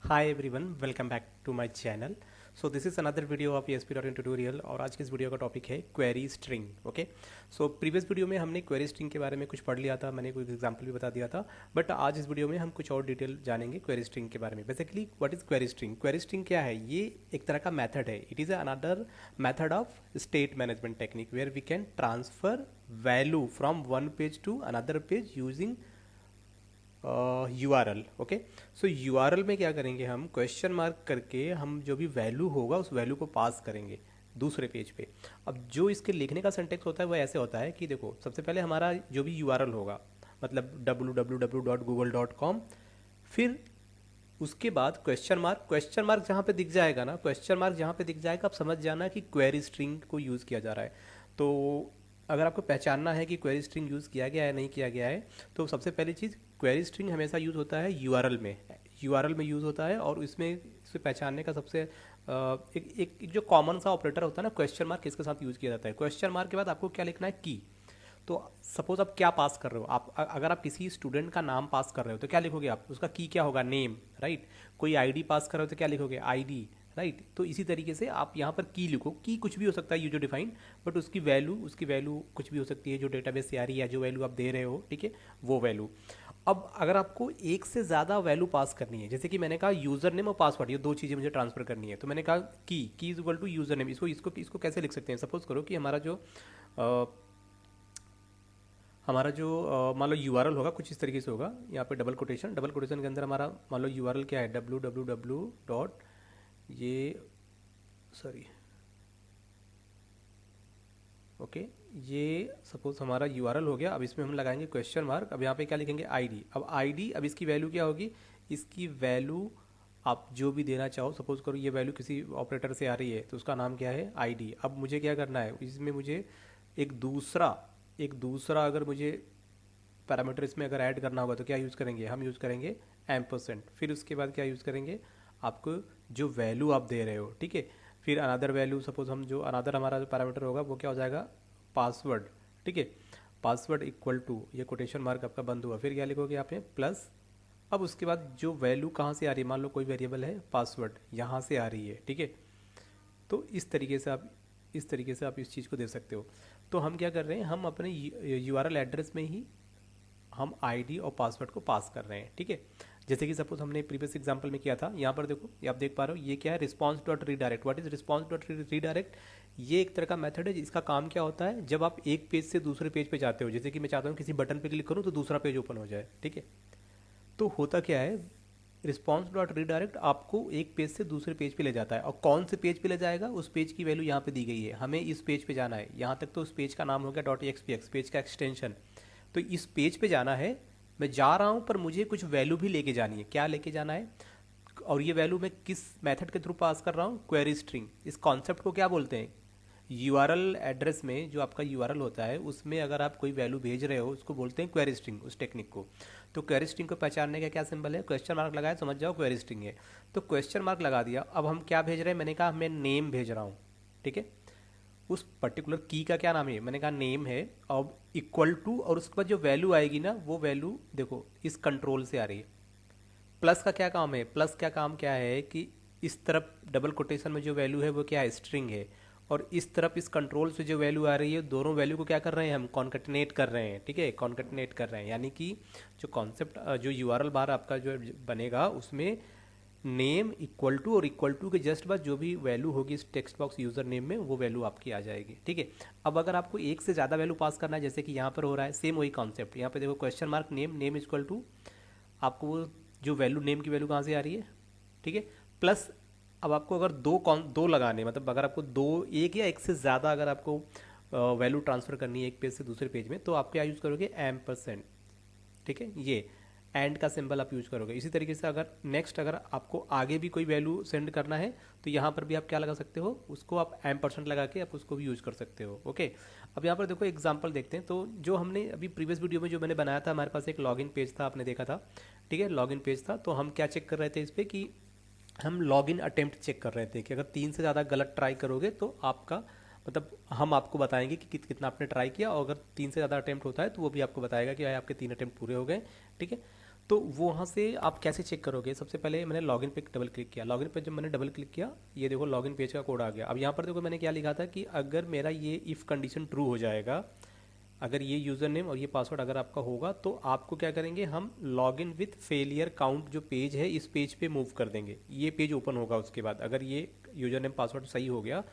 Hi everyone, welcome back to my channel. So this is another video of ESP.in tutorial और आज की इस video का topic है query string. Okay, so previous video में हमने क्वेरी स्ट्रिंग के बारे में कुछ पढ़ लिया था, मैंने कोई एग्जांपल भी बता दिया था, बट आज इस वीडियो में हम कुछ और डिटेल जानेंगे क्वेरी स्ट्रिंग के बारे में। Basically what is query string? Query string क्या है? ये एक तरह का मेथड है। It is another method of state management technique where we can transfer value from one page to another page using URL। Okay, so URL में क्या करेंगे, हम क्वेश्चन मार्क करके हम जो भी वैल्यू होगा उस वैल्यू को पास करेंगे दूसरे पेज पे। अब जो इसके लिखने का सिंटेक्स होता है वो ऐसे होता है कि देखो, सबसे पहले हमारा जो भी URL होगा, मतलब www.google.com, फिर उसके बाद क्वेश्चन मार्क जहाँ पे दिख जाएगा ना, क्वेश्चन मार्क जहाँ पे दिख जाएगा, आप समझ जाना कि क्वेरी स्ट्रिंग को यूज़ किया जा रहा है। तो अगर आपको पहचानना है कि क्वेरी स्ट्रिंग यूज़ किया गया है नहीं किया गया है, तो सबसे पहली चीज़, क्वेरी स्ट्रिंग हमेशा यूज़ होता है यूआरएल में यूज़ होता है। और इसमें इसे पहचानने का सबसे एक जो कॉमन सा ऑपरेटर होता है ना, क्वेश्चन मार्क, किसके साथ यूज़ किया जाता है। क्वेश्चन मार्क के बाद आपको क्या लिखना है? की। तो सपोज आप क्या पास कर रहे हो, आप अगर आप किसी स्टूडेंट का नाम पास कर रहे हो तो क्या लिखोगे आप? उसका की क्या होगा? Name, right. कोई आईडी पास कर रहे हो तो क्या लिखोगे? ID, right. तो इसी तरीके से आप यहाँ पर की लिखो। की कुछ भी हो सकता है यूजर डिफाइन, बट उसकी वैल्यू कुछ भी हो सकती है जो डेटाबेस से आ रही है, जो वैल्यू आप दे रहे हो, ठीक है, वो वैल्यू। अब अगर आपको एक से ज़्यादा वैल्यू पास करनी है, जैसे कि मैंने कहा यूज़र नेम और पासवर्ड, ये दो चीज़ें मुझे ट्रांसफर करनी है, तो मैंने कहा की is equal to user name. इसको कैसे लिख सकते हैं? सपोज करो कि हमारा जो मान लो URL होगा, कुछ इस तरीके से होगा। यहाँ पे डबल कोटेशन के अंदर हमारा मान लो URL क्या है? www डॉट ये सॉरी ओके, ये सपोज हमारा URL हो गया। अब इसमें हम लगाएंगे क्वेश्चन मार्क। अब यहाँ पे क्या लिखेंगे? आईडी। अब आईडी, अब इसकी वैल्यू क्या होगी? इसकी वैल्यू आप जो भी देना चाहो, सपोज करो ये वैल्यू किसी ऑपरेटर से आ रही है तो उसका नाम क्या है? आईडी। अब मुझे क्या करना है इसमें? मुझे एक दूसरा अगर मुझे पैरामीटर इसमें अगर ऐड करना होगा तो क्या यूज़ करेंगे? हम यूज़ करेंगे एम्परसेंड। फिर उसके बाद क्या यूज़ करेंगे? आपको जो वैल्यू आप दे रहे हो, ठीक है, फिर अनदर वैल्यू, सपोज हम जो अनदर हमारा जो पैरामीटर होगा वो क्या हो जाएगा? पासवर्ड, ठीक है। पासवर्ड इक्वल टू, ये कोटेशन मार्क आपका बंद हुआ, फिर क्या लिखोगे आप? प्लस। अब उसके बाद जो वैल्यू कहाँ से आ रही है, मान लो कोई वेरिएबल है पासवर्ड, यहाँ से आ रही है, ठीक है। तो इस तरीके से आप इस चीज़ को दे सकते हो। तो हम क्या कर रहे हैं, हम अपने URL एड्रेस में ही हम आईडी और पासवर्ड को पास कर रहे हैं, ठीक है। जैसे कि सपोज हमने प्रीवियस एग्जांपल में किया था, यहाँ पर देखो, ये आप देख पा रहे हो, ये क्या है? Response dot redirect. What is response dot redirect? ये एक तरह का मेथड है जिसका काम क्या होता है, जब आप एक पेज से दूसरे पेज पे जाते हो, जैसे कि मैं चाहता हूँ किसी बटन पे क्लिक करूँ तो दूसरा पेज ओपन हो जाए, ठीक है। तो होता क्या है, रिस्पॉन्स डॉट रीडायरेक्ट आपको एक पेज से दूसरे पेज पे ले जाता है। और कौन से पेज पे ले जाएगा? उस पेज की वैल्यू यहाँ पे दी गई है, हमें इस पेज पे जाना है। यहाँ तक तो उस पेज का नाम हो गया .expx, पेज का एक्सटेंशन। तो इस पेज पे जाना है, मैं जा रहा हूँ, पर मुझे कुछ वैल्यू भी लेके जानी है। क्या लेके जाना है? और ये वैल्यू मैं किस मेथड के थ्रू पास कर रहा हूँ? Query string. इस कॉन्सेप्ट को क्या बोलते हैं? URL एड्रेस में जो आपका URL होता है, उसमें अगर आप कोई वैल्यू भेज रहे हो, उसको बोलते हैं क्वेरी स्ट्रिंग, उस टेक्निक को। तो क्वेरी स्ट्रिंग को पहचानने का क्या सिंबल है? क्वेश्चन मार्क लगाया, समझ जाओ क्वेरी स्ट्रिंग है। तो क्वेश्चन मार्क लगा दिया। अब हम क्या भेज रहे हैं? मैंने कहा मैं नेम भेज रहा हूँ, ठीक है। उस पर्टिकुलर की का क्या नाम है? मैंने कहा नेम है। अब इक्वल टू, और उसके बाद जो वैल्यू आएगी ना, वो वैल्यू देखो इस कंट्रोल से आ रही है। प्लस का क्या काम है? प्लस का काम क्या है कि इस तरफ डबल कोटेशन में जो वैल्यू है वो क्या है? स्ट्रिंग है। और इस तरफ इस कंट्रोल से जो वैल्यू आ रही है, दोनों वैल्यू को क्या कर रहे हैं हम? कॉन्कैटिनेट कर रहे हैं, ठीक है, कॉन्कैटिनेट कर रहे हैं। यानी कि जो कॉन्सेप्ट, जो URL बार आपका जो बनेगा, उसमें नेम इक्वल टू, और इक्वल टू के जस्ट बाद जो भी वैल्यू होगी इस टेक्स्ट बॉक्स यूजर नेम में, वो वैल्यू आपकी आ जाएगी, ठीक है। अब अगर आपको एक से ज़्यादा वैल्यू पास करना है, जैसे कि यहाँ पर हो रहा है, सेम वही कॉन्सेप्ट। यहाँ पे देखो question mark name equal to, आपको वो जो वैल्यू, नेम की वैल्यू कहाँ से आ रही है, ठीक है, प्लस। अब आपको अगर दो लगाने, मतलब अगर आपको दो, एक या एक से ज़्यादा अगर आपको वैल्यू ट्रांसफ़र करनी है एक पेज से दूसरे पेज में, तो आप क्या यूज़ करोगे? %, ठीक है, ये एंड का सिंबल आप यूज करोगे। इसी तरीके से अगर आपको आगे भी कोई वैल्यू सेंड करना है, तो यहाँ पर भी आप क्या लगा सकते हो? उसको आप %, लगा के आप उसको भी यूज कर सकते हो, ओके। अब यहाँ पर देखो एग्जांपल देखते हैं। तो जो हमने अभी प्रीवियस वीडियो में जो मैंने बनाया था, हमारे पास एक लॉगिन पेज था, आपने देखा था, ठीक है, लॉगिन पेज था। तो हम क्या चेक कर रहे थे इस पर कि हम लॉगिन अटेम्प्ट चेक कर रहे थे कि अगर 3 से ज़्यादा गलत ट्राई करोगे तो आपका, मतलब हम आपको बताएंगे कि कितना आपने ट्राई किया, और अगर 3 से ज़्यादा अटेम्प्ट होता है तो वो भी आपको बताएगा कि आपके 3 अटेम्प्ट पूरे हो गए, ठीक है। तो वो वहाँ से आप कैसे चेक करोगे? सबसे पहले मैंने लॉगिन पे डबल क्लिक किया। लॉगिन पे जब मैंने डबल क्लिक किया, ये देखो लॉगिन पेज का कोड आ गया। अब यहाँ पर देखो मैंने क्या लिखा था कि अगर मेरा ये इफ़ कंडीशन ट्रू हो जाएगा, अगर ये यूज़र नेम और ये पासवर्ड अगर आपका होगा, तो आपको क्या करेंगे, हम लॉगिन विथ फेलियर काउंट जो पेज है इस पेज पे मूव कर देंगे। ये पेज ओपन होगा उसके बाद, अगर ये यूज़र नेम पासवर्ड सही हो गया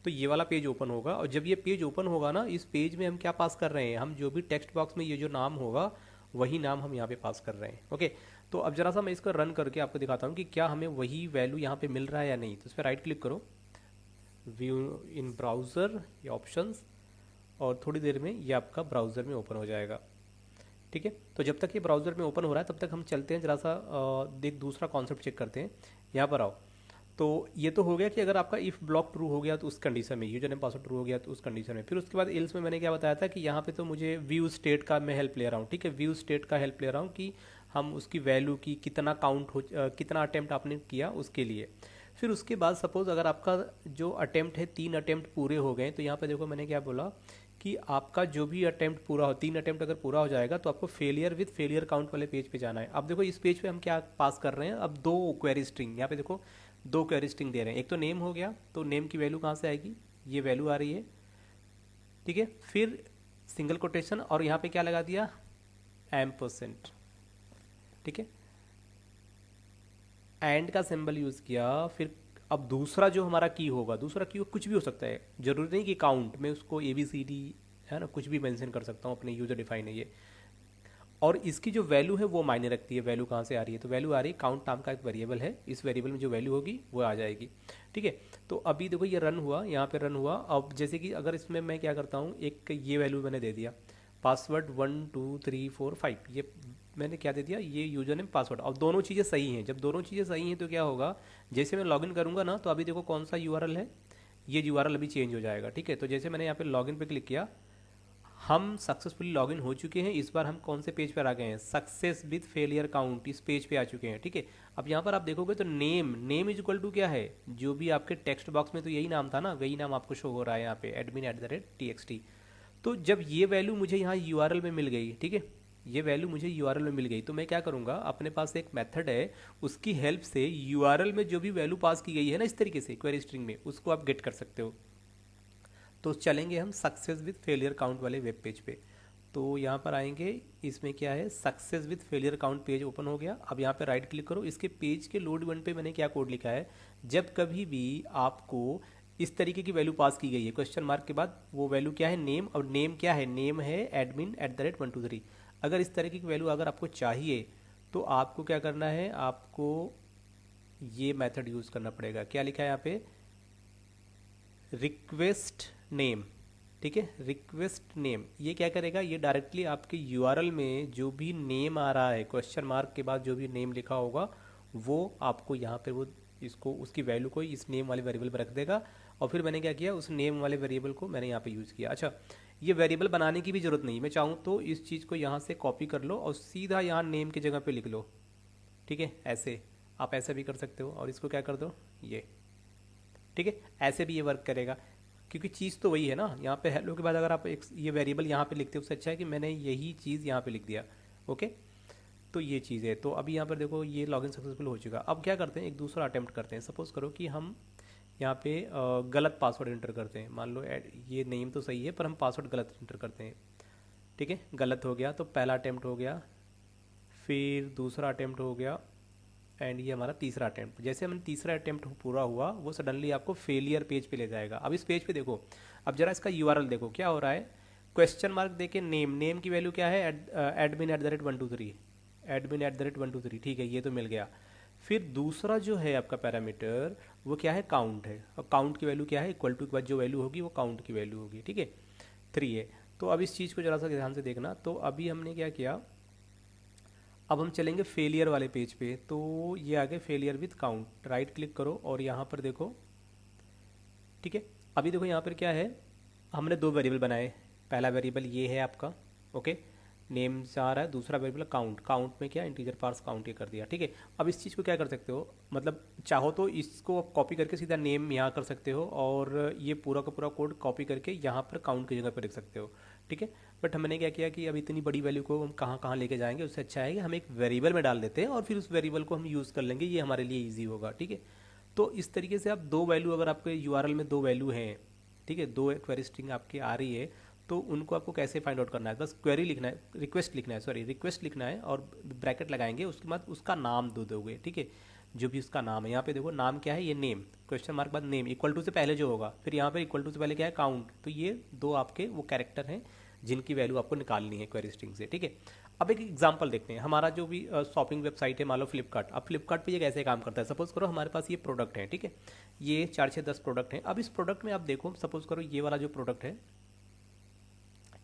तो ये वाला पेज ओपन होगा। और जब ये पेज ओपन होगा ना, इस पेज में हम क्या पास कर रहे हैं, हम जो भी टेक्स्ट बॉक्स में ये जो नाम होगा वही नाम हम यहाँ पे पास कर रहे हैं। ओके, तो अब जरा सा मैं इसको रन करके आपको दिखाता हूँ कि क्या हमें वही वैल्यू यहाँ पे मिल रहा है या नहीं। तो इस पर राइट क्लिक करो, व्यू इन ब्राउज़र, ये ऑप्शंस, और थोड़ी देर में ये आपका ब्राउज़र में ओपन हो जाएगा। ठीक है, तो जब तक ये ब्राउज़र में ओपन हो रहा है तब तक हम चलते हैं जरा सा देख दूसरा कॉन्सेप्ट चेक करते हैं। यहाँ पर आओ। तो ये तो हो गया कि अगर आपका इफ़ ब्लॉक ट्रू हो गया तो उस कंडीशन में, यूजर नेम पासवर्ड ट्रू हो गया तो उस कंडीशन में। फिर उसके बाद एल्स में मैंने क्या बताया था कि यहाँ पे तो मुझे व्यू स्टेट का मैं हेल्प ले रहा हूँ। ठीक है, व्यू स्टेट का हेल्प ले रहा हूँ कि हम उसकी वैल्यू की कितना काउंट हो, कितना अटेम्प्ट आपने किया उसके लिए। फिर उसके बाद सपोज अगर आपका जो अटेम्प्ट है 3 अटेम्प्ट पूरे हो गए, तो यहाँ पे देखो मैंने क्या बोला कि आपका जो भी अटेम्प्ट पूरा हो, 3 अटेम्प्ट अगर पूरा हो जाएगा तो आपको फेलियर विथ फेलियर काउंट वाले पेज पे जाना है। अब देखो इस पेज पे हम क्या पास कर रहे हैं, अब 2 क्वेरी स्ट्रिंग, यहाँ पे देखो 2 क्वेरी स्ट्रिंग दे रहे हैं। एक तो नेम हो गया, तो नेम की वैल्यू कहाँ से आएगी, ये वैल्यू आ रही है। ठीक है, फिर सिंगल कोटेशन और यहाँ पे क्या लगा दिया, %। ठीक है, एंड का सिंबल यूज़ किया। फिर अब दूसरा जो हमारा की होगा, दूसरा की कुछ भी हो सकता है, जरूरी नहीं कि काउंट, मैं उसको ABCD है ना कुछ भी मेंशन कर सकता हूँ, अपने यूजर डिफाइन है ये। और इसकी जो वैल्यू है वो मायने रखती है, वैल्यू कहाँ से आ रही है, तो वैल्यू आ रही है काउंट नाम का एक वेरिएबल है, इस वेरिएबल में जो वैल्यू होगी वो आ जाएगी। ठीक है, तो अभी देखो ये रन हुआ, यहाँ पे रन हुआ। अब जैसे कि अगर इसमें मैं क्या करता हूँ, एक ये वैल्यू मैंने दे दिया, पासवर्ड 1 2 3 4 5, ये मैंने क्या दे दिया, ये यूजर नेम पासवर्ड। अब दोनों चीज़ें सही हैं, जब दोनों चीज़ें सही हैं तो क्या होगा, जैसे मैं लॉगिन करूँगा ना, तो अभी देखो कौन सा URL है, ये URL अभी चेंज हो जाएगा। ठीक है, तो जैसे मैंने यहाँ पे लॉगिन पे क्लिक किया, हम सक्सेसफुली लॉगिन हो चुके हैं। इस बार हम कौन से पेज पर आ गए हैं, सक्सेस विद फेलियर काउंट, इस पेज पे आ चुके हैं। ठीक है, अब यहाँ पर आप देखोगे तो नेम इज इक्वल टू क्या है, जो भी आपके टेक्स्ट बॉक्स में तो यही नाम था ना, वही नाम आपको शो हो रहा है यहाँ पे, admin@txt। तो जब ये वैल्यू मुझे यहाँ URL में मिल गई, ठीक है, ये वैल्यू मुझे URL में मिल गई, तो मैं क्या करूँगा, अपने पास एक मेथड है, उसकी हेल्प से URL में जो भी वैल्यू पास की गई है ना इस तरीके से क्वेरी स्ट्रिंग में, उसको आप गेट कर सकते हो। तो चलेंगे हम सक्सेस विद फेलियर काउंट वाले वेब पेज पे। तो यहाँ पर आएंगे, इसमें क्या है, success with failure count page open हो गया। अब यहाँ पे राइट क्लिक करो, इसके पेज के लोड वन पे मैंने क्या कोड लिखा है, जब कभी भी आपको इस तरीके की वैल्यू पास की गई है, क्वेश्चन मार्क के बाद वो वैल्यू क्या है, नेम, और नेम क्या है, नेम है admin@123। अगर इस तरीके की वैल्यू अगर आपको चाहिए तो आपको क्या करना है, आपको ये मेथड यूज़ करना पड़ेगा। क्या लिखा है यहाँ पे, रिक्वेस्ट नेम। ठीक है, रिक्वेस्ट नेम, ये क्या करेगा, ये डायरेक्टली आपके URL में जो भी नेम आ रहा है, क्वेश्चन मार्क के बाद जो भी नेम लिखा होगा, वो आपको यहाँ पे वो इसको उसकी वैल्यू को इस नेम वाले वेरिएबल पर रख देगा। और फिर मैंने क्या किया, उस नेम वाले वेरिएबल को मैंने यहाँ पे यूज़ किया। अच्छा, ये वेरिएबल बनाने की भी ज़रूरत नहीं, मैं चाहूँ तो इस चीज़ को यहाँ से कॉपी कर लो और सीधा यहाँ नेम की जगह पर लिख लो। ठीक है, ऐसे आप ऐसे भी कर सकते हो, और इसको क्या कर दो, ये। ठीक है, ऐसे भी ये वर्क करेगा, क्योंकि चीज़ तो वही है ना। यहाँ पे हेलो के बाद अगर आप एक ये वेरिएबल यहाँ पे लिखते हो, उससे अच्छा है कि मैंने यही चीज़ यहाँ पे लिख दिया। ओके, तो ये चीज़ है। तो अभी यहाँ पर देखो ये लॉगिन सक्सेसफुल हो चुका। अब क्या करते हैं, एक दूसरा अटेम्प्ट करते हैं। सपोज करो कि हम यहाँ पे गलत पासवर्ड एंटर करते हैं, मान लो ये नेम तो सही है पर हम पासवर्ड गलत एंटर करते हैं। ठीक है, गलत हो गया, तो पहला अटेम्प्ट हो गया, फिर दूसरा अटेम्प्ट हो गया, एंड ये हमारा तीसरा अटेम्प्ट। जैसे हमने तीसरा अटेम्प्ट पूरा हुआ, वो सडनली आपको फेलियर पेज पे ले जाएगा। अब इस पेज पे देखो, अब जरा इसका URL देखो क्या हो रहा है, क्वेश्चन मार्क देके नेम की वैल्यू क्या है, admin@123, admin@123। ठीक है, ये तो मिल गया। फिर दूसरा जो है आपका पैरामीटर, वो क्या है, काउंट है। और काउंट की वैल्यू क्या है, इक्वल टू के बाद जो वैल्यू होगी वो काउंट की वैल्यू होगी। ठीक है, 3 है। तो अब इस चीज़ को जरा सा ध्यान से देखना। तो अभी हमने क्या किया, अब हम चलेंगे फेलियर वाले पेज पे। तो ये आगे failure with count, right click करो और यहाँ पर देखो। ठीक है, अभी देखो यहाँ पर क्या है, हमने 2 वेरिएबल बनाए। पहला वेरिएबल ये है आपका, ओके, नेम से आ रहा है। दूसरा वेरिएबल काउंट, काउंट में क्या, इंटीजर पार्स काउंट ये कर दिया। ठीक है, अब इस चीज़ को क्या कर सकते हो, मतलब चाहो तो इसको आप कॉपी करके सीधा नेम यहाँ कर सकते हो, और ये पूरा का पूरा कोड कॉपी करके यहाँ पर काउंट की जगह पर लिख सकते हो। ठीक है। बट हमने क्या किया कि अब इतनी बड़ी वैल्यू को हम कहाँ कहाँ लेके जाएंगे, उससे अच्छा है कि हम एक वेरिएबल में डाल देते हैं और फिर उस वेरिएबल को हम यूज़ कर लेंगे, ये हमारे लिए ईजी होगा, ठीक है। तो इस तरीके से आप दो वैल्यू, अगर आपके यूआरएल में दो वैल्यू हैं, ठीक है, दो क्वेरी स्ट्रिंग आपकी आ रही है, तो उनको आपको कैसे फाइंड आउट करना है, बस क्वेरी लिखना है, रिक्वेस्ट लिखना है, सॉरी रिक्वेस्ट लिखना है और ब्रैकेट लगाएंगे, उसके बाद उसका नाम दो दोगे, ठीक है, जो भी उसका नाम है। यहाँ पे देखो नाम क्या है, ये नेम, क्वेश्चन मार्क बाद नेम, इक्वल टू से पहले जो होगा, फिर यहाँ पे इक्वल टू से पहले क्या है, काउंट। तो ये दो आपके वो कैरेक्टर हैं जिनकी वैल्यू आपको निकालनी है क्वेरी स्ट्रिंग से, ठीक है। अब एक एग्जांपल देखते हैं, हमारा जो भी शॉपिंग वेबसाइट है, मान लो फ्लिपकार्ट। अब फ्लिपकार्ट पे ये कैसे काम करता है, सपोज करो हमारे पास ये प्रोडक्ट है, ठीक है, ये 4 6 10 प्रोडक्ट हैं। अब इस प्रोडक्ट में आप देखो, सपोज करो ये वाला जो प्रोडक्ट है,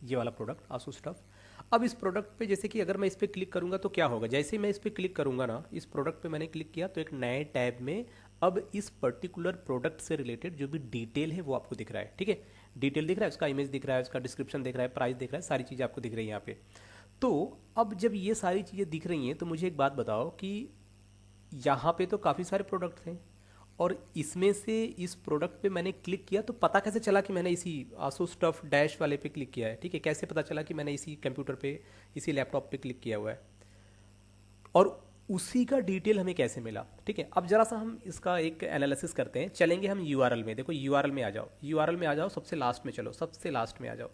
ये वाला प्रोडक्ट आसू स्टफ। अब इस प्रोडक्ट पे जैसे कि अगर मैं इस पर क्लिक करूंगा तो क्या होगा, जैसे ही मैं इस पर क्लिक करूंगा ना, इस प्रोडक्ट पे मैंने क्लिक किया तो एक नए टैब में अब इस पर्टिकुलर प्रोडक्ट से रिलेटेड जो भी डिटेल है वो आपको दिख रहा है, ठीक है। डिटेल दिख रहा है, उसका इमेज दिख रहा है, उसका डिस्क्रिप्शन दिख रहा है, प्राइस दिख रहा है, सारी चीज़ें आपको दिख रही है यहाँ पे। तो अब जब ये सारी चीज़ें दिख रही हैं तो मुझे एक बात बताओ कि यहाँ पे तो काफ़ी सारे प्रोडक्ट थे और इसमें से इस प्रोडक्ट पे मैंने क्लिक किया, तो पता कैसे चला कि मैंने इसी आसो स्टफ डैश वाले पे क्लिक किया है, ठीक है। कैसे पता चला कि मैंने इसी कंप्यूटर पे, इसी लैपटॉप पे क्लिक किया हुआ है, और उसी का डिटेल हमें कैसे मिला, ठीक है। अब जरा सा हम इसका एक एनालिसिस करते हैं, चलेंगे हम यूआरएल में। देखो यूआरएल में आ जाओ, यूआरएल में आ जाओ, सबसे लास्ट में चलो, सबसे लास्ट में आ जाओ।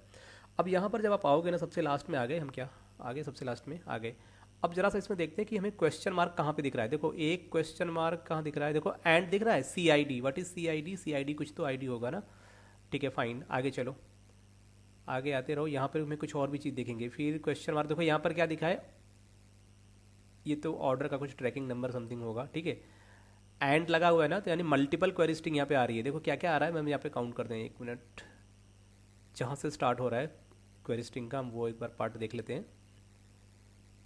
अब यहाँ पर जब आप आओगे ना, सबसे लास्ट में आ गए हम, क्या आ गए, सबसे लास्ट में आ गए। अब जरा सा इसमें देखते हैं कि हमें क्वेश्चन मार्क कहाँ पे दिख रहा है। देखो एक क्वेश्चन मार्क कहाँ दिख रहा है, देखो एंड दिख रहा है, C I D. What is C I D, C I D कुछ तो आई डी होगा ना, ठीक है, फाइन, आगे चलो, आगे आते रहो। यहाँ पर हमें कुछ और भी चीज़ देखेंगे, फिर क्वेश्चन मार्क, देखो यहाँ पर क्या दिखा है, ये तो ऑर्डर का कुछ ट्रैकिंग नंबर समथिंग होगा, ठीक है। एंड लगा हुआ है ना, तो यानी मल्टीपल क्वेरी स्ट्रिंग यहाँ पे आ रही है। देखो क्या क्या आ रहा है, हम यहाँ पे काउंट करते हैं, एक मिनट, जहाँ से स्टार्ट हो रहा है क्वेरी स्ट्रिंग का, हम वो एक बार पार्ट देख लेते हैं,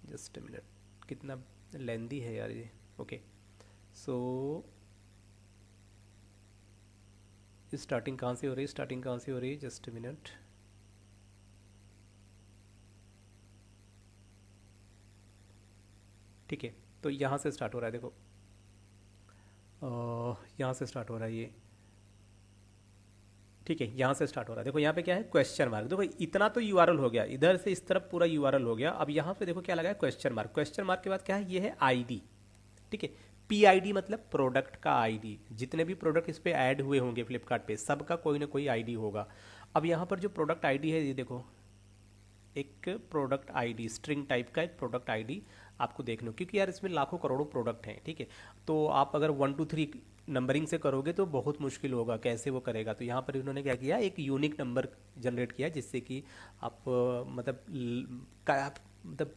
जस्ट ए मिनट, कितना लेंदी है यार ये। ओके, सो स्टार्टिंग कहाँ से हो रही है, स्टार्टिंग कहाँ से हो रही है, जस्ट ए मिनट, ठीक है। तो यहाँ से स्टार्ट हो रहा है, देखो यहाँ से स्टार्ट हो रहा है ये, ठीक है, यहाँ से स्टार्ट हो रहा है। देखो यहाँ पे क्या है, क्वेश्चन मार्क। देखो इतना तो यूआरएल हो गया, इधर से इस तरफ पूरा यूआरएल हो गया। अब यहाँ पे देखो क्या लगा है, क्वेश्चन मार्क। क्वेश्चन मार्क के बाद क्या है, ये है आईडी, ठीक है। पीआईडी मतलब प्रोडक्ट का आईडी। जितने भी प्रोडक्ट इस पे ऐड हुए होंगे फ्लिपकार्ट पे, सबका कोई ना कोई आईडी होगा। अब यहाँ पर जो प्रोडक्ट आईडी है, ये देखो एक प्रोडक्ट आईडी, स्ट्रिंग टाइप का एक प्रोडक्ट आईडी आपको देख लो, क्योंकि यार इसमें लाखों करोड़ों प्रोडक्ट हैं, ठीक है। तो आप अगर 1 2 3 नंबरिंग से करोगे तो बहुत मुश्किल होगा, कैसे वो करेगा। तो यहाँ पर इन्होंने क्या किया, एक यूनिक नंबर जनरेट किया, जिससे कि आप मतलब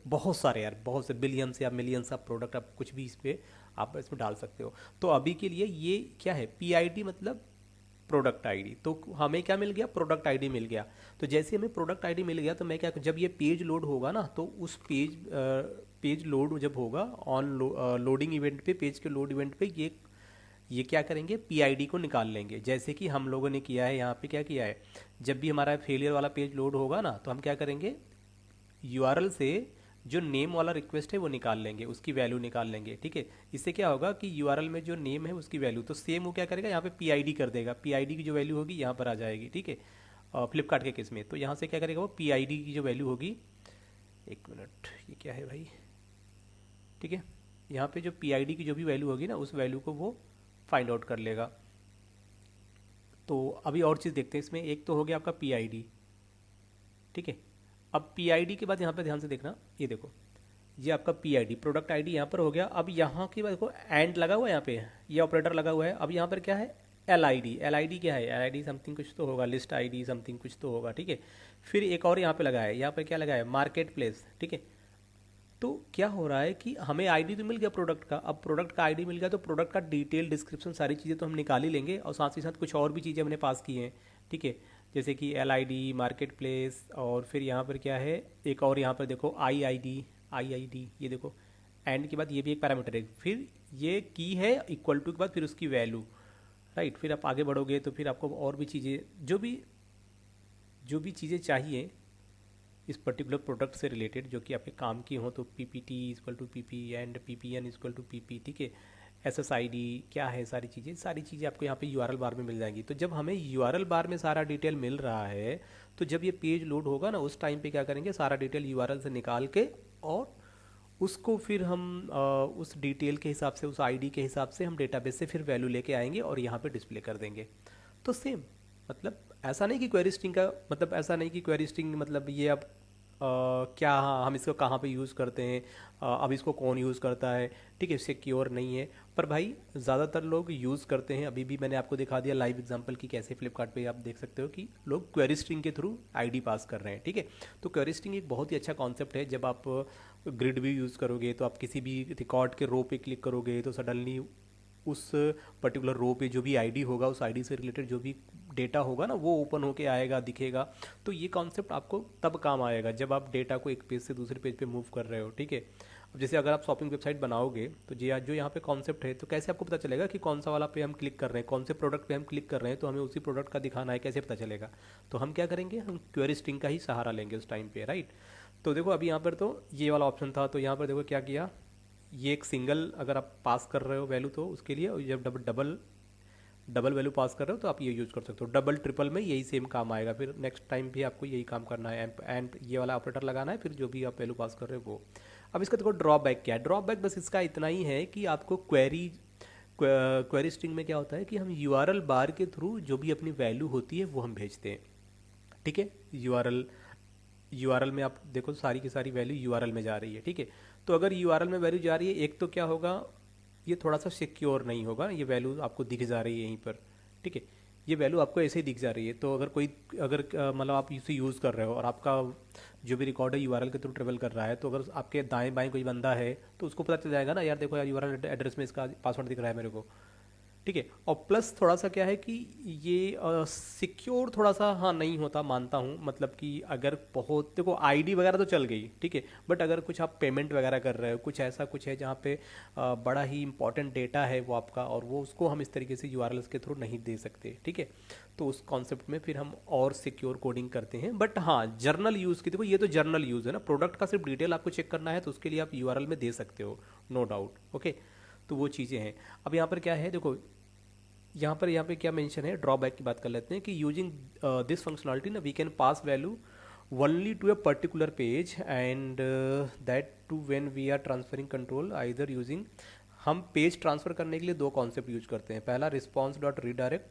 बहुत सारे यार, बहुत से बिलियंस या मिलियंस ऑफ प्रोडक्ट आप कुछ भी इस पर आप इसमें डाल सकते हो। तो अभी के लिए ये क्या है, पीआईडी मतलब प्रोडक्ट आईडी। तो हमें क्या मिल गया, प्रोडक्ट आईडी मिल गया। तो जैसे हमें प्रोडक्ट आईडी मिल गया, तो मैं क्या, जब ये पेज लोड होगा ना, तो उस पेज लोड जब होगा ऑन लोडिंग इवेंट पे, पेज के लोड इवेंट पे, ये क्या करेंगे, पीआईडी को निकाल लेंगे। जैसे कि हम लोगों ने किया है, यहाँ पे क्या किया है, जब भी हमारा फेलियर वाला पेज लोड होगा ना, तो हम क्या करेंगे, यूआरएल से जो नेम वाला रिक्वेस्ट है वो निकाल लेंगे, उसकी वैल्यू निकाल लेंगे, ठीक है। इससे क्या होगा कि यूआरएल में जो नेम है उसकी वैल्यू, तो सेम वो क्या करेगा, यहाँ पे पीआईडी कर देगा, पीआईडी की जो वैल्यू होगी यहाँ पर आ जाएगी, ठीक है। फ्लिपकार्ट के केस में तो यहाँ से क्या करेगा, वो पीआईडी की जो वैल्यू होगी, एक मिनट, ये क्या है भाई, ठीक है, यहाँ पे जो पीआईडी की जो भी वैल्यू होगी ना, उस वैल्यू को वो फाइंड आउट कर लेगा। तो अभी और चीज़ देखते हैं इसमें, एक तो हो गया आपका पीआईडी, ठीक है। अब पीआईडी के बाद यहाँ पे ध्यान से देखना, ये देखो, ये आपका पीआईडी प्रोडक्ट आईडी यहाँ पर हो गया। अब यहाँ के बाद देखो एंड लगा हुआ है, यहाँ पे ये ऑपरेटर लगा हुआ है। अब यहाँ पर क्या है, एलआईडी, एलआईडी क्या है, एलआईडी समथिंग कुछ तो होगा, लिस्ट आईडी समथिंग कुछ तो होगा, ठीक है। फिर एक और यहाँ पे लगा है, यहाँ पर क्या लगा है, मार्केट प्लेस, ठीक है। तो क्या हो रहा है कि हमें आईडी तो मिल गया प्रोडक्ट का, अब प्रोडक्ट का आईडी मिल गया तो प्रोडक्ट का डिटेल डिस्क्रिप्शन सारी चीज़ें तो हम निकाल ही लेंगे, और साथ ही साथ कुछ और भी चीज़ें हमने पास की हैं, ठीक है, जैसे कि L I D, market place, और फिर यहाँ पर क्या है, एक और यहाँ पर देखो आई I D, I I D, ये देखो एंड के बाद ये भी एक पैरामीटर है। फिर ये की है इक्वल टू के बाद फिर उसकी वैल्यू, राइट। फिर आप आगे बढ़ोगे तो फिर आपको और भी चीज़ें, जो भी चीज़ें चाहिए इस पर्टिकुलर प्रोडक्ट से रिलेटेड, जो कि आपके काम की हो, तो P P T equal to P P and P P N equal to P P, ठीक है। SSID क्या है, सारी चीज़ें आपको यहाँ पे URL बार में मिल जाएंगी। तो जब हमें URL बार में सारा डिटेल मिल रहा है, तो जब ये पेज लोड होगा ना, उस टाइम पे क्या करेंगे, सारा डिटेल URL से निकाल के और उसको फिर हम उस डिटेल के हिसाब से, उस आईडी के हिसाब से हम डेटाबेस से फिर वैल्यू लेके आएंगे और यहाँ पे डिस्प्ले कर देंगे। तो सेम मतलब ऐसा नहीं कि क्वेरी स्ट्रिंग का मतलब, ऐसा नहीं कि क्वेरी स्ट्रिंग मतलब ये अब क्या, हाँ हम इसको कहाँ पे यूज़ करते हैं, अब इसको कौन यूज़ करता है, ठीक है, सिक्योर नहीं है। पर भाई ज़्यादातर लोग यूज़ करते हैं। अभी भी मैंने आपको दिखा दिया लाइव एग्जांपल की कैसे फ्लिपकार्ट पे आप देख सकते हो कि लोग क्वेरी स्ट्रिंग के थ्रू आईडी पास कर रहे हैं, ठीक है। तो क्वेरी स्ट्रिंग एक बहुत ही अच्छा कॉन्सेप्ट है। जब आप ग्रिड व्यू यूज़ करोगे तो आप किसी भी रिकॉर्ड के रो पे क्लिक करोगे तो सडनली उस पर्टिकुलर रो पे जो भी आईडी होगा, उस आईडी से रिलेटेड जो भी डेटा होगा ना, वो ओपन होके आएगा, दिखेगा। तो ये कॉन्सेप्ट आपको तब काम आएगा जब आप डेटा को एक पेज से दूसरे पेज पे मूव कर रहे हो, ठीक है। अब जैसे अगर आप शॉपिंग वेबसाइट बनाओगे तो जो यहाँ पे कॉन्सेप्ट है, तो कैसे आपको पता चलेगा कि कौन सा वाला पे हम क्लिक कर रहे हैं, कौन से प्रोडक्ट पे हम क्लिक कर रहे हैं, तो हमें उसी प्रोडक्ट का दिखाना है, कैसे पता चलेगा। तो हम क्या करेंगे, हम क्वेरी स्ट्रिंग का ही सहारा लेंगे उस टाइम पे, राइट। तो देखो अभी यहाँ पर तो ये वाला ऑप्शन था, तो यहाँ पर देखो क्या किया, ये एक सिंगल अगर आप पास कर रहे हो वैल्यू तो उसके लिए, और जब double double double value pass कर रहे हो तो आप ये यूज़ कर सकते हो। डबल ट्रिपल में यही सेम काम आएगा, फिर नेक्स्ट टाइम भी आपको यही काम करना है, एंड ये वाला ऑपरेटर लगाना है, फिर जो भी आप वैल्यू पास कर रहे हो वो। अब इसका देखो ड्रॉबैक क्या है, ड्रॉबैक बस इसका इतना ही है कि आपको क्वेरी स्ट्रिंग में क्या होता है कि हम यूआरएल बार के थ्रू जो भी अपनी वैल्यू होती है वो हम भेजते हैं, ठीक है। यूआरएल में आप देखो सारी की सारी वैल्यू यूआरएल में जा रही है, ठीक है। तो अगर यूआरएल में वैल्यू जा रही है, एक तो क्या होगा, ये थोड़ा सा सिक्योर नहीं होगा, ये वैल्यू आपको दिख जा रही है यहीं पर, ठीक है। ये वैल्यू आपको ऐसे ही दिख जा रही है। तो अगर मतलब आप इसे यूज़ कर रहे हो और आपका जो भी रिकॉर्ड है यूआरएल के थ्रू ट्रेवल कर रहा है, तो अगर आपके दाएं बाएं कोई बंदा है तो उसको पता चल जाएगा ना, यार देखो यार यूआरएल एड्रेस में इसका पासवर्ड दिख रहा है मेरे को, ठीक है। और प्लस थोड़ा सा क्या है कि ये सिक्योर थोड़ा सा हाँ नहीं होता, मानता हूँ। मतलब कि अगर बहुत देखो आईडी वगैरह तो चल गई, ठीक है, बट अगर कुछ आप पेमेंट वगैरह कर रहे हो, कुछ ऐसा कुछ है जहाँ पे बड़ा ही इंपॉर्टेंट डेटा है वो आपका, और वो उसको हम इस तरीके से यूआरएल्स के थ्रू नहीं दे सकते, ठीक है। तो उस कॉन्सेप्ट में फिर हम और सिक्योर कोडिंग करते हैं। बट हाँ जर्नल यूज़ की, देखो ये तो जर्नल यूज़ है ना, प्रोडक्ट का सिर्फ डिटेल आपको चेक करना है तो उसके लिए आप यूआरएल में दे सकते हो, नो डाउट, ओके। तो वो चीज़ें हैं। अब यहाँ पर क्या है देखो, यहाँ पे क्या मेंशन है, ड्रॉबैक की बात कर लेते हैं कि यूजिंग दिस फंक्शनलिटी ना we can pass value only to a particular page and that too when we are transferring control either using. हम पेज ट्रांसफ़र करने के लिए दो कॉन्सेप्ट यूज करते हैं, पहला रिस्पॉन्स डॉट रीडायरेक्ट,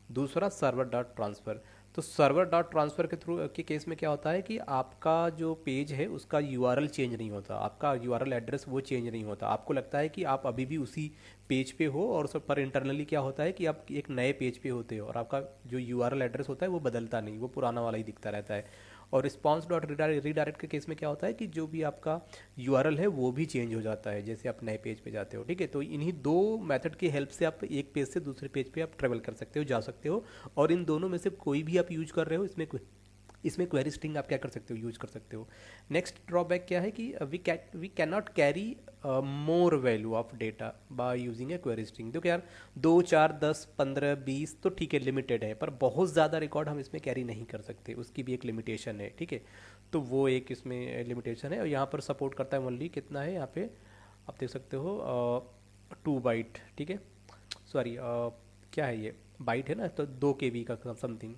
दूसरा सर्वर डॉट ट्रांसफ़र। तो सर्वर डॉट ट्रांसफ़र के थ्रू के केस में क्या होता है कि आपका जो पेज है उसका यूआरएल चेंज नहीं होता, आपका यूआरएल एड्रेस वो चेंज नहीं होता, आपको लगता है कि आप अभी भी उसी पेज पे हो, और सब पर इंटरनली क्या होता है कि आप एक नए पेज पे होते हो और आपका जो यूआरएल एड्रेस होता है वो बदलता नहीं, वो पुराना वाला ही दिखता रहता है। और रिस्पॉन्स डॉट रीडायरेक्ट के केस में क्या होता है कि जो भी आपका यूआरएल है वो भी चेंज हो जाता है जैसे आप नए पेज पे जाते हो, ठीक है। तो इन्हीं दो मेथड की हेल्प से आप एक पेज से दूसरे पेज पे आप ट्रेवल कर सकते हो, जा सकते हो। और इन दोनों में से कोई भी आप यूज कर रहे हो, इसमें क्वेरी स्ट्रिंग आप क्या कर सकते हो, यूज कर सकते हो। नेक्स्ट ड्रॉबैक क्या है कि we can not carry more value of data by using a query string. देखो यार 2 4 10 15 20 तो ठीक है लिमिटेड है, पर बहुत ज़्यादा रिकॉर्ड हम इसमें कैरी नहीं कर सकते, उसकी भी एक लिमिटेशन है, ठीक है। तो वो एक इसमें लिमिटेशन है। और यहाँ पर सपोर्ट करता है ओनली कितना है, यहाँ पे आप देख सकते हो 2 बाइट, ठीक है, सॉरी क्या है ये बाइट है ना, तो 2 KB का समथिंग,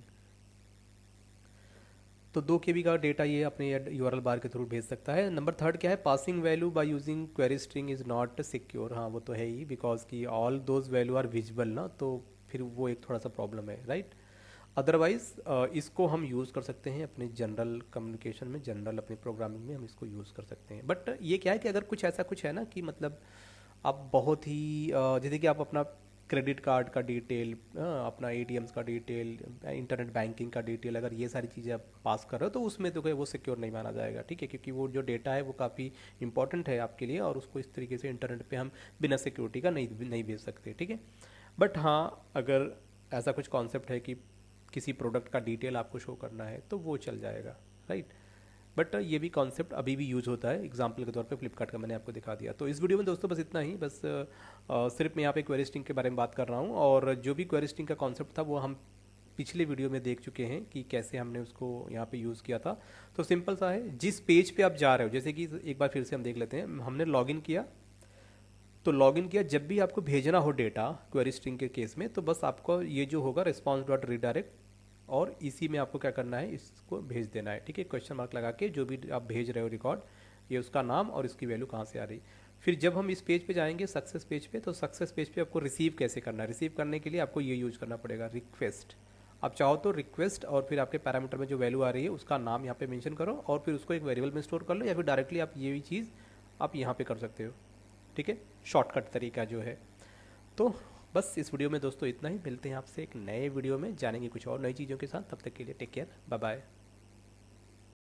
तो 2 KB का डेटा ये अपने यूआरएल बार के थ्रू भेज सकता है। नंबर थर्ड क्या है, passing value by using query string is not secure. हाँ वो तो है ही, बिकॉज की all those value are visible ना, तो फिर वो एक थोड़ा सा प्रॉब्लम है, राइट। अदरवाइज इसको हम यूज़ कर सकते हैं अपने जनरल कम्युनिकेशन में, जनरल अपनी प्रोग्रामिंग में हम इसको यूज़ कर सकते हैं। बट ये क्या है कि अगर कुछ ऐसा कुछ है ना कि मतलब आप बहुत ही जैसे कि आप अपना क्रेडिट कार्ड का डिटेल, अपना ATMs का डिटेल, इंटरनेट बैंकिंग का डिटेल, अगर ये सारी चीज़ें आप पास कर रहे हो तो उसमें तो वो सिक्योर नहीं माना जाएगा, ठीक है, क्योंकि वो जो डेटा है वो काफ़ी इंपॉर्टेंट है आपके लिए, और उसको इस तरीके से इंटरनेट पे हम बिना सिक्योरिटी का नहीं भेज सकते, ठीक है। बट हाँ अगर ऐसा कुछ कॉन्सेप्ट है कि किसी प्रोडक्ट का डिटेल आपको शो करना है तो वो चल जाएगा, राइट। बट ये भी कॉन्सेप्ट अभी भी यूज़ होता है, एग्जाम्पल के तौर पे फ्लिपकार्ट का मैंने आपको दिखा दिया। तो इस वीडियो में दोस्तों बस इतना ही, बस सिर्फ मैं यहाँ पे क्वेरी स्ट्रिंग के बारे में बात कर रहा हूँ, और जो भी क्वेरी स्ट्रिंग का कॉन्सेप्ट था वो हम पिछले वीडियो में देख चुके हैं कि कैसे हमने उसको यहाँ पे यूज़ किया था। तो सिंपल सा है, जिस पेज पे आप जा रहे हो, जैसे कि एक बार फिर से हम देख लेते हैं, हमने लॉगिन किया, तो लॉगिन किया, जब भी आपको भेजना हो डेटा क्वेरी स्ट्रिंग के केस में, तो बस आपको ये जो होगा रिस्पॉन्स डॉट रीडायरेक्ट, और इसी में आपको क्या करना है, इसको भेज देना है, ठीक है, क्वेश्चन मार्क लगा के जो भी आप भेज रहे हो रिकॉर्ड, ये उसका नाम और इसकी वैल्यू कहाँ से आ रही। फिर जब हम इस पेज पे जाएंगे सक्सेस पेज पे, तो सक्सेस पेज पे आपको रिसीव कैसे करना है, रिसीव करने के लिए आपको ये यूज करना पड़ेगा, रिक्वेस्ट। आप चाहो तो रिक्वेस्ट और फिर आपके पैरामीटर में जो वैल्यू आ रही है उसका नाम यहाँ पे मेंशन करो, और फिर उसको एक वेरिएबल में स्टोर कर लो, या फिर डायरेक्टली आप ये भी चीज़ आप यहाँ पे कर सकते हो, ठीक है, शॉर्टकट तरीका जो है। तो बस इस वीडियो में दोस्तों इतना ही, मिलते हैं आपसे एक नए वीडियो में, जानेंगे कुछ और नई चीज़ों के साथ, तब तक के लिए टेक केयर, बाय बाय।